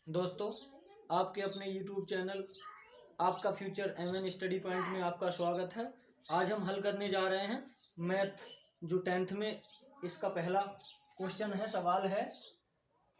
दोस्तों, आपके अपने YouTube चैनल आपका फ्यूचर MN स्टडी पॉइंट में आपका स्वागत है। आज हम हल करने जा रहे हैं मैथ जो 10th में इसका पहला क्वेश्चन है, सवाल है।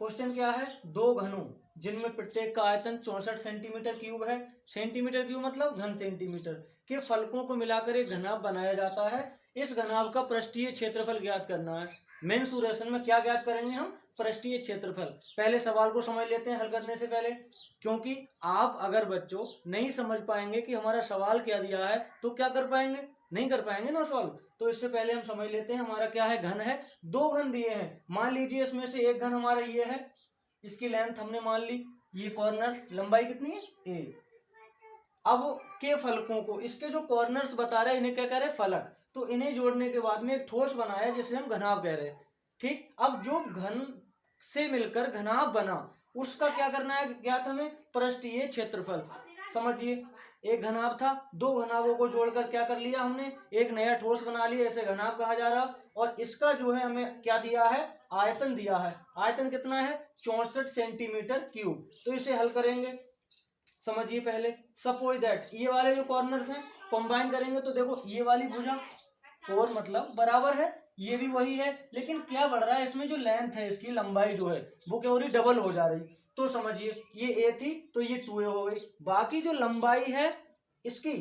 क्वेश्चन क्या है? दो घनों जिनमें प्रत्येक का आयतन 64 सेंटीमीटर क्यूब है, सेंटीमीटर क्यूब मतलब घन सेंटीमीटर, के फलकों को मिलाकर एक घनाभ बनाया जाता है। इस घनाभ का पृष्ठीय क्षेत्रफल ज्ञात करना है। मेंसुरेशन में क्या ज्ञात करेंगे हम? पृष्ठीय क्षेत्रफल। पहले सवाल को समझ लेते हैं हल करने से पहले, क्योंकि आप अगर बच्चों नहीं समझ पाएंगे कि हमारा सवाल क्या दिया है तो क्या कर पाएंगे? नहीं कर पाएंगे ना सॉल्व। तो इससे पहले हम समझ लेते हैं हमारा क्या है। घन है, दो घन दिए हैं। मान लीजिए इसमें से एक घन हमारा ये है, इसकी लेंथ हमने मान ली, ये कॉर्नर्स लंबाई कितनी है? ए। अब के फलकों को, इसके जो कॉर्नर्स बता रहे हैं इन्हें क्या कह रहे हैं? फलक। तो इन्हें जोड़ने के बाद में एक ठोस बनाया जिसे हम घनाभ कह रहे हैं। ठीक, अब जो घन से मिलकर घनाभ बना उसका क्या करना है ज्ञात हमें? पृष्ठीय क्षेत्रफल। समझिए, एक घनाभ था, दो घनाभों को जोड़कर क्या कर लिया हमने? एक नया ठोस बना लिया, इसे घनाभ कहा जा रहा। और इसका जो है हमें क्या दिया है? आयतन दिया है। आयतन कितना है? 64 सेंटीमीटर क्यूब। तो इसे हल करेंगे। समझिए पहले, सपोज दैट ये वाले जो कॉर्नर्स हैं कंबाइन करेंगे तो देखो ये वाली भुजा 4 मतलब बराबर है, ये भी वही है, लेकिन क्या बढ़ रहा है इसमें? जो लेंथ है, इसकी लंबाई जो है वो क्या हो रही? डबल हो जा रही। तो समझिए ये ए थी तो ये 2a हो गई। बाकी जो लंबाई है इसकी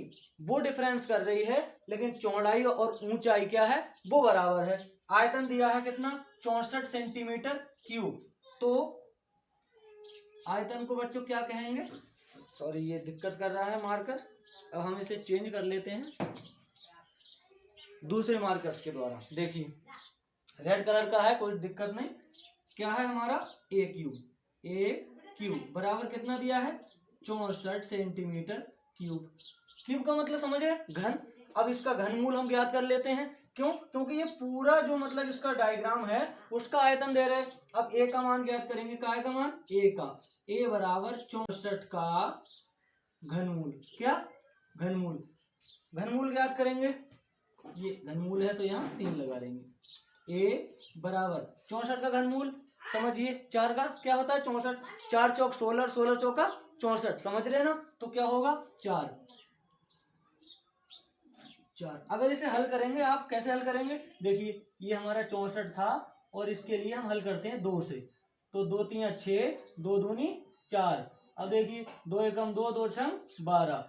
वो डिफरेंस कर रही है, लेकिन चौड़ाई और ऊंचाई क्या है? वो बराबर है। आयतन दिया है कितना? 64 सेंटीमीटर क्यूब। तो आयतन को बच्चों क्या कहेंगे? सॉरी, ये दिक्कत कर रहा है मार्कर। अब हम इसे चेंज कर लेते हैं दूसरे मार्कर्स के द्वारा। देखिए रेड कलर का है, कोई दिक्कत नहीं। क्या है हमारा? ए क्यूब। ए क्यूब बराबर कितना दिया है? 64 सेंटीमीटर क्यूब। क्यूब का मतलब समझ रहे? घन। अब इसका घनमूल हम ज्ञात कर लेते हैं। क्यों? क्योंकि ये पूरा जो मतलब इसका डायग्राम है उसका आयतन दे रहे हैं। अब ए का मान ज्ञात करेंगे। काय का मान? ए का। ए बराबर 64 का घनमूल। क्या? घनमूल। घनमूल ज्ञात करेंगे। ये घनमूल है तो यहाँ 3 लगा देंगे। ए बराबर 64 का घनमूल। समझिए 4 का क्या होता है? 64। 4 चौक 16, 16 चौका 64। समझ रहे हैं ना? तो क्या होगा? 4। अगर इसे हल करेंगे, आप कैसे हल करेंगे? देखिए ये हमारा 64 था और इसके लिए हम हल करते हैं 2 से। तो 2 3 6, 2 दूनी 4। अब देखिए 2 एकम 2, 2 छंग 12।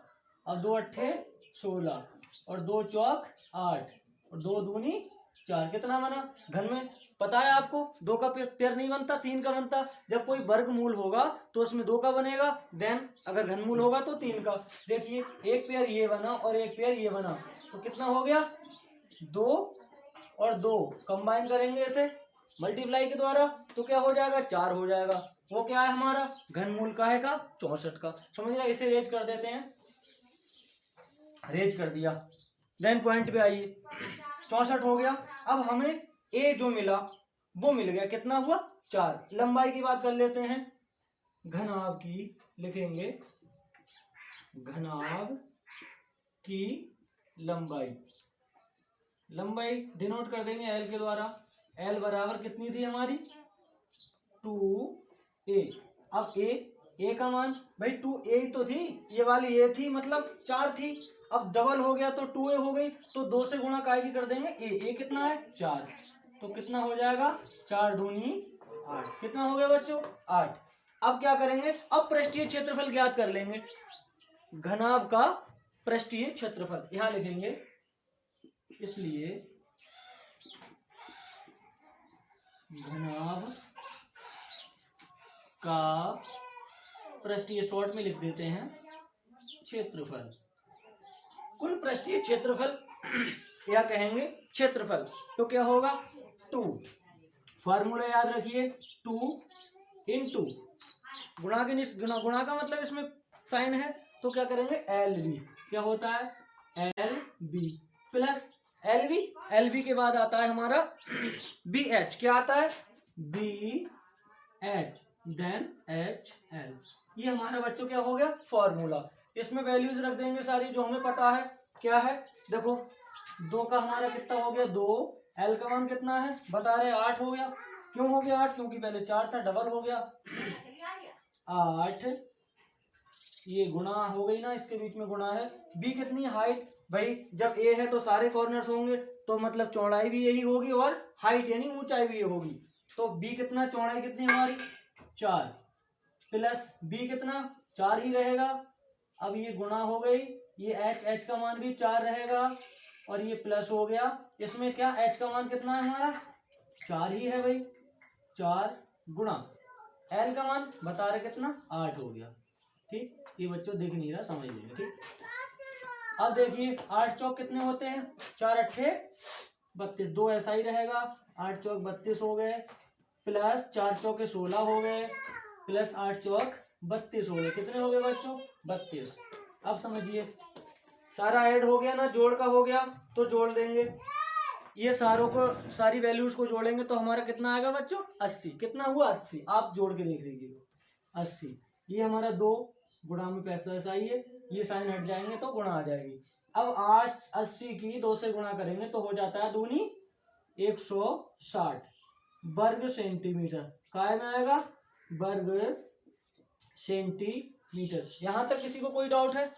अब 2 अट्ठे 16 और 2 चौक 8 और 2 दूनी 4। कितना बना? घन में पता है आपको 2 का पेयर नहीं बनता, 3 का बनता। जब कोई वर्गमूल होगा तो उसमें 2 का बनेगा, देन अगर घनमूल होगा तो 3 का। देखिए एक पेयर ये बना और एक पेयर ये बना, तो कितना हो गया? 2 और 2 कंबाइन करेंगे इसे मल्टीप्लाई के द्वारा तो क्या हो जाएगा? 4 हो जाएगा। वो क्या है हमारा? घनमूल का है का? 64 का। समझ रहे? इसे रेज कर देते हैं। रेज कर दिया, देन पॉइंट पे आइए। 64 हो गया। अब हमें ए जो मिला वो मिल गया। कितना हुआ? 4। लंबाई की बात कर लेते हैं। घनाभ की लिखेंगे, घनाभ की लंबाई। लंबाई डिनोट कर देंगे एल के द्वारा। एल बराबर कितनी थी हमारी? 2a। अब ए का मान भाई 2a तो थी, ये वाली ए थी मतलब 4 थी। अब डबल हो गया तो 2a हो गई, तो 2 से गुणा काय की कर देंगे? ए कितना है? 4। तो कितना हो जाएगा? 4 दूनी 8। कितना हो गया बच्चों? 8। अब क्या करेंगे? अब पृष्ठीय क्षेत्रफल ज्ञात कर लेंगे। घनाभ का पृष्ठीय क्षेत्रफल यहां लिखेंगे, इसलिए घनाभ का पृष्ठीय शॉर्ट में लिख देते हैं क्षेत्रफल। कुल पृष्ठीय क्षेत्रफल या कहेंगे क्षेत्रफल। तो क्या होगा? 2। फार्मूला याद रखिए, 2 इंटू गुणा के गुणा का मतलब इसमें साइन है तो क्या करेंगे? L B. क्या होता है? L B plus L B. L B के बाद आता है हमारा बी एच। क्या आता है? B H, then H L. ये हमारा बच्चों क्या हो गया? फॉर्मूला। इसमें वैल्यूज रख देंगे सारी जो हमें पता है। क्या है? देखो 2 का हमारा कितना हो गया? 2। एल का मान कितना है? बता रहे 8 हो गया। क्यों हो गया 8? क्योंकि पहले 4 था, डबल हो गया। 8, ये गुणा हो गई ना, इसके बीच में गुणा है। बी कितनी हाइट, भाई जब ए है तो सारे कॉर्नर्स होंगे, तो मतलब चौड़ाई भी यही होगी और हाइट यानी ऊंचाई भी ये होगी। तो बी कितना, चौड़ाई कितनी हमारी 4, प्लस बी कितना 4 ही रहेगा। अब ये गुणा हो गई, ये एच का मान भी 4 रहेगा और ये प्लस हो गया। इसमें क्या एच का मान कितना है हमारा 4 ही है भाई, 4 गुणा एल का मान बता रहे कितना 8 हो गया। ठीक, ये बच्चों दिख नहीं रहा, समझ लीजिए। ठीक, अब देखिए 8 चौक कितने होते हैं, 4 अट्ठे 32, 2 ऐसा ही रहेगा। 8 चौक 32 हो गए, प्लस 4 चौके 16 हो गए, प्लस 8 चौक 32 हो गए। कितने हो गए बच्चों 32। अब समझिए सारा ऐड हो गया ना, जोड़ का हो गया तो जोड़ देंगे, ये सारों को सारी वैल्यूज को जोड़ेंगे तो हमारा कितना आएगा बच्चों 80। कितना हुआ 80, आप जोड़ के देख लीजिए 80। ये हमारा 2 गुणा में पैसा आई है, ये साइन हट जाएंगे तो गुणा आ जाएगी। अब 80 की 2 से गुणा करेंगे तो हो जाता है दूनी 160 वर्ग सेंटीमीटर। काय में आएगा वर्ग सेंटीमीटर। यहां तक किसी को कोई डाउट है?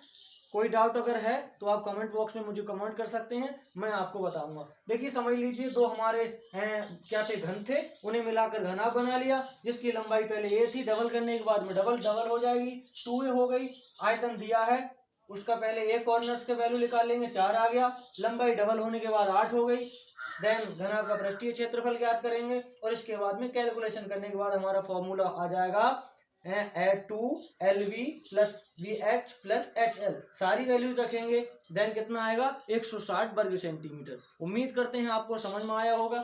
कोई डाउट अगर है तो आप कमेंट बॉक्स में मुझे कमेंट कर सकते हैं, मैं आपको बताऊंगा। देखिए समझ लीजिए, 2 हमारे क्या थे घन थे, उन्हें मिलाकर घनाभ बना लिया, जिसकी लंबाई पहले ए थी, डबल करने के बाद में डबल हो जाएगी 2a हो गई। आयतन दिया है, उसका पहले ए कॉर्नर्स के वैल्यू निकाल लेंगे, 4 आ गया। लंबाई डबल होने के बाद 8 हो गई। देन घनाभ का पृष्ठीय क्षेत्रफल ज्ञात करेंगे और इसके बाद में कैलकुलेशन करने के बाद हमारा फॉर्मूला आ जाएगा A2LV plus VH plus HL, सारी वैल्यूज रखेंगे। देन कितना आएगा 160 वर्ग सेंटीमीटर। उम्मीद करते हैं आपको समझ में आया होगा।